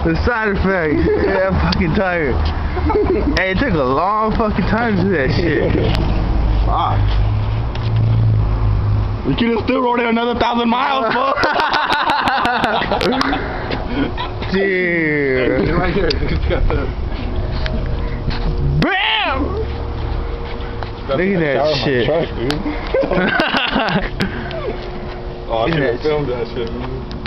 The side effects. Yeah, I'm fucking tired. Hey, it took a long fucking time to do that shit. Fuck. We could have still rode it another 1,000 miles, fool. Dude. Right here. Bam! Look at that shit. Truck, dude. Oh, I should have filmed that shit, man.